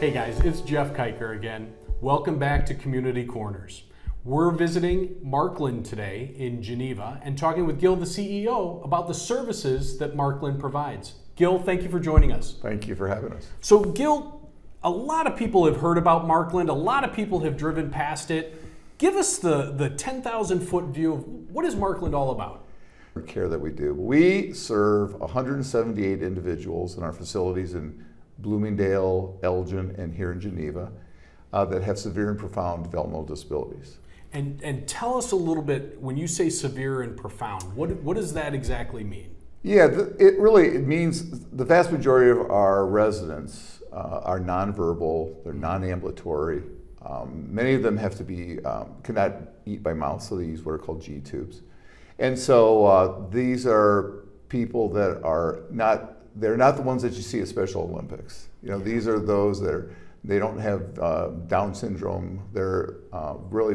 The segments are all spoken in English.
Hey guys, it's Jeff Keicher again. Welcome back to Community Corners. We're visiting Marklund today in Geneva and talking with Gil, the CEO, about the services that Marklund provides. Gil, thank you for joining us. Thank you for having us. So Gil, a lot of people have heard about Marklund. A lot of people have driven past it. Give us the 10,000 foot view of what is Marklund all about? The care that we do. We serve 178 individuals in our facilities in Bloomingdale, Elgin, and here in Geneva that have severe and profound developmental disabilities. And tell us a little bit, when you say severe and profound, what does that exactly mean? Yeah, it means the vast majority of our residents are nonverbal, they're non-ambulatory. Many of them have to be, cannot eat by mouth, so they use what are called G tubes. And so these are people that are they're not the ones that you see at Special Olympics. You know, these are those that they don't have Down syndrome. They're really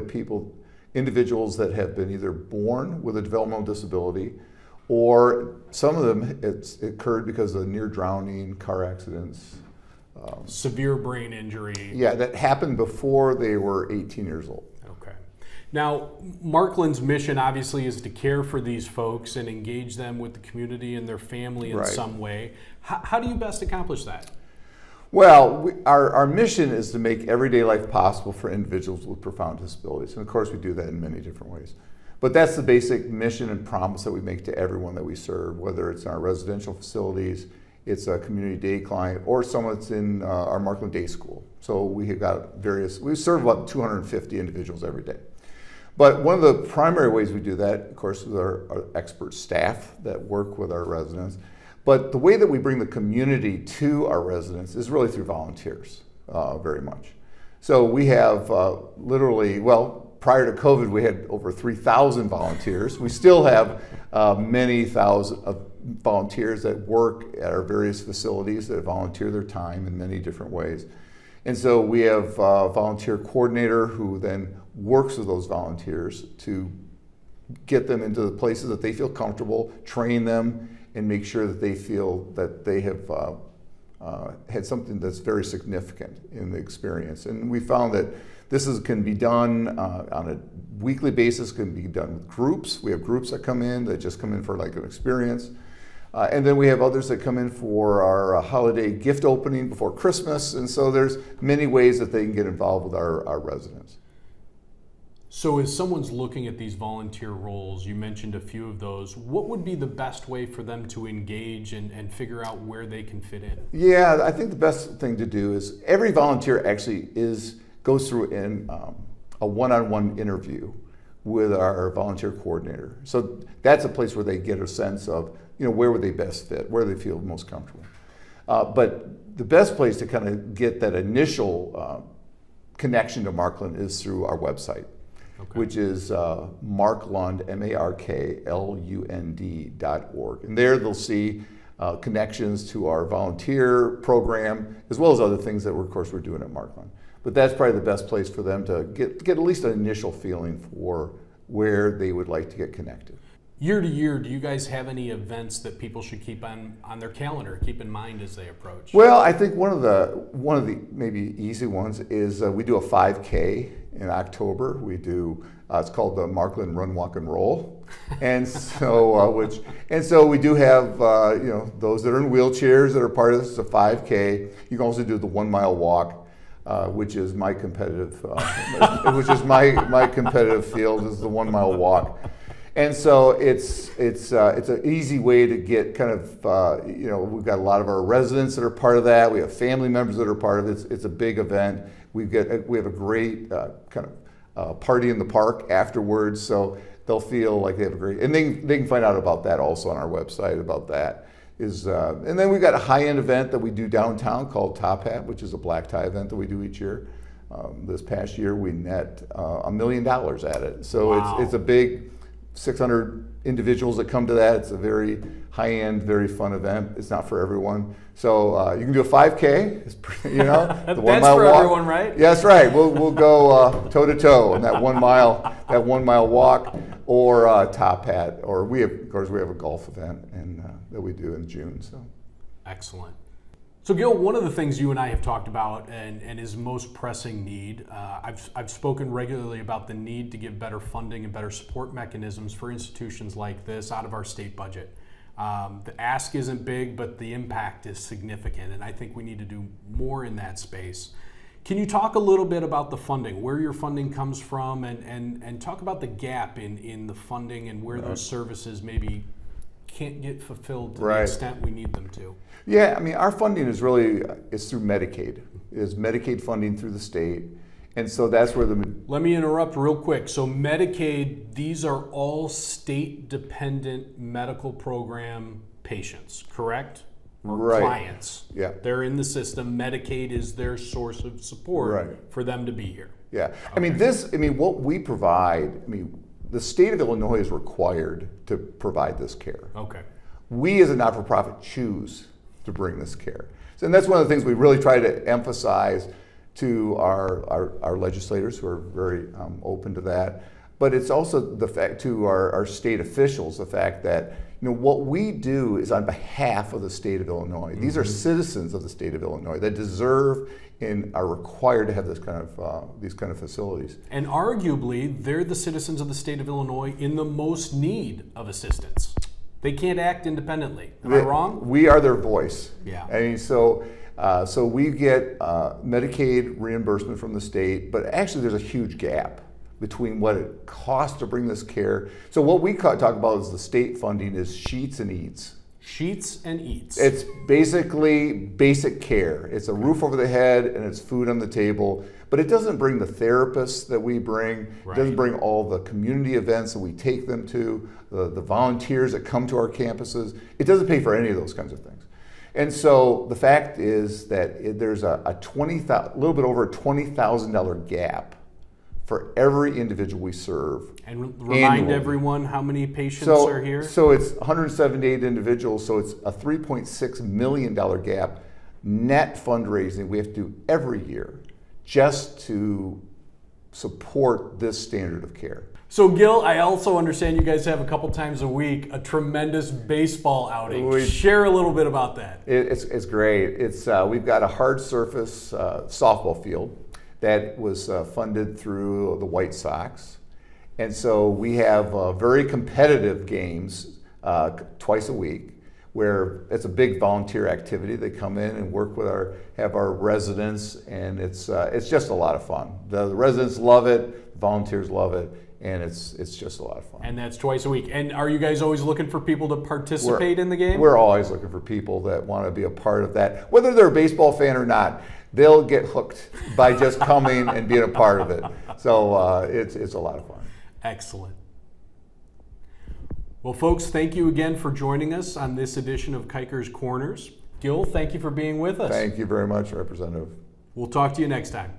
individuals that have been either born with a developmental disability, or some of them it occurred because of near drowning, car accidents. Severe brain injury. Yeah, that happened before they were 18 years old. Okay. Now, Marklund's mission obviously is to care for these folks and engage them with the community and their family in some way. How do you best accomplish that? Well, our mission is to make everyday life possible for individuals with profound disabilities. And of course, we do that in many different ways. But that's the basic mission and promise that we make to everyone that we serve, whether it's in our residential facilities, it's a community day client, or someone that's in our Marklund Day School. So we serve about 250 individuals every day. But one of the primary ways we do that, of course, is our expert staff that work with our residents. But the way that we bring the community to our residents is really through volunteers, very much. So we have prior to COVID, we had over 3,000 volunteers. We still have many thousand volunteers that work at our various facilities that volunteer their time in many different ways. And so we have a volunteer coordinator who then works with those volunteers to get them into the places that they feel comfortable, train them, and make sure that they feel that they have had something that's very significant in the experience. And we found that can be done on a weekly basis, can be done with groups. We have groups that come in for like an experience. And then we have others that come in for our holiday gift opening before Christmas. And so there's many ways that they can get involved with our residents. So as someone's looking at these volunteer roles, you mentioned a few of those, what would be the best way for them to engage and figure out where they can fit in? Yeah, I think the best thing to do is every volunteer actually goes through a one-on-one interview with our volunteer coordinator. So that's a place where they get a sense of, where would they best fit, where they feel most comfortable. But the best place to kind of get that initial connection to Marklund is through our website, which is Marklund, MARKLUND.org. And there they'll see connections to our volunteer program, as well as other things that we're doing at Marklund. But that's probably the best place for them to get at least an initial feeling for where they would like to get connected. Year to year, do you guys have any events that people should keep on their calendar, keep in mind as they approach? Well, I think one of the maybe easy ones is we do a 5K in October. We do it's called the Marklund Run, Walk, and Roll, and so we do have those that are in wheelchairs that are part of this. It's a 5K. You can also do the 1 mile walk. Which is my competitive, my competitive field is the 1 mile walk, and so it's an easy way to get kind of we've got a lot of our residents that are part of that. We have family members that are part of it. It's a big event. We have a great kind of party in the park afterwards, so they'll feel like they have a great, and they can find out about that also on our website about that. And then we've got a high-end event that we do downtown called Top Hat, which is a black tie event that we do each year. This past year we net $1 million at it. So wow. It's a big 600 individuals that come to that. It's a very high-end, very fun event. It's not for everyone. So you can do a 5K, it's pretty, the 1 mile for walk. Everyone, right? Yeah, that's right. We'll go toe to toe on that 1 mile walk, or Top Hat, or we have a golf event that we do in June. So excellent. So Gil, one of the things you and I have talked about and is most pressing need, I've spoken regularly about the need to give better funding and better support mechanisms for institutions like this out of our state budget. The ask isn't big, but the impact is significant, and I think we need to do more in that space. Can you talk a little bit about the funding, where your funding comes from, and talk about the gap in the funding and where those services maybe can't get fulfilled to the extent we need them to? Yeah, I mean, our funding is through Medicaid. It is Medicaid funding through the state. And so that's where Let me interrupt real quick. So Medicaid, these are all state-dependent medical program patients, correct? Or clients. Yeah. They're in the system. Medicaid is their source of support for them to be here. Yeah. Okay. I mean, what we provide, the state of Illinois is required to provide this care. Okay. We as a not-for-profit choose to bring this care. So, and that's one of the things we really try to emphasize to our legislators, who are very open to that. But it's also the fact to our state officials, the fact that what we do is on behalf of the state of Illinois. These are citizens of the state of Illinois that deserve and are required to have these kind of facilities. And arguably, they're the citizens of the state of Illinois in the most need of assistance. They can't act independently. Am I wrong? We are their voice. Yeah. I mean, so we get Medicaid reimbursement from the state, but actually there's a huge gap between what it costs to bring this care. So what we talk about is the state funding is sheets and eats. Sheets and eats. It's basically basic care. It's a roof over the head and it's food on the table, but it doesn't bring the therapists that we bring. It doesn't bring all the community events that we take them to, the volunteers that come to our campuses. It doesn't pay for any of those kinds of things. And so the fact is that there's a little bit over a $20,000 gap for every individual we serve. And remind annually. Everyone how many patients are here? So it's 178 individuals, so it's a $3.6 million gap net fundraising we have to do every year just to support this standard of care. So Gil, I also understand you guys have a couple times a week a tremendous baseball outing. Share a little bit about that. It's great. We've got a hard surface softball field that was funded through the White Sox. And so we have very competitive games twice a week where it's a big volunteer activity. They come in and work with have our residents, and it's just a lot of fun. The residents love it, volunteers love it, and it's just a lot of fun. And that's twice a week. And are you guys always looking for people to participate in the game? We're always looking for people that want to be a part of that. Whether they're a baseball fan or not, they'll get hooked by just coming and being a part of it. So it's a lot of fun. Excellent. Well, folks, thank you again for joining us on this edition of Keicher's Corners. Gil, thank you for being with us. Thank you very much, Representative. We'll talk to you next time.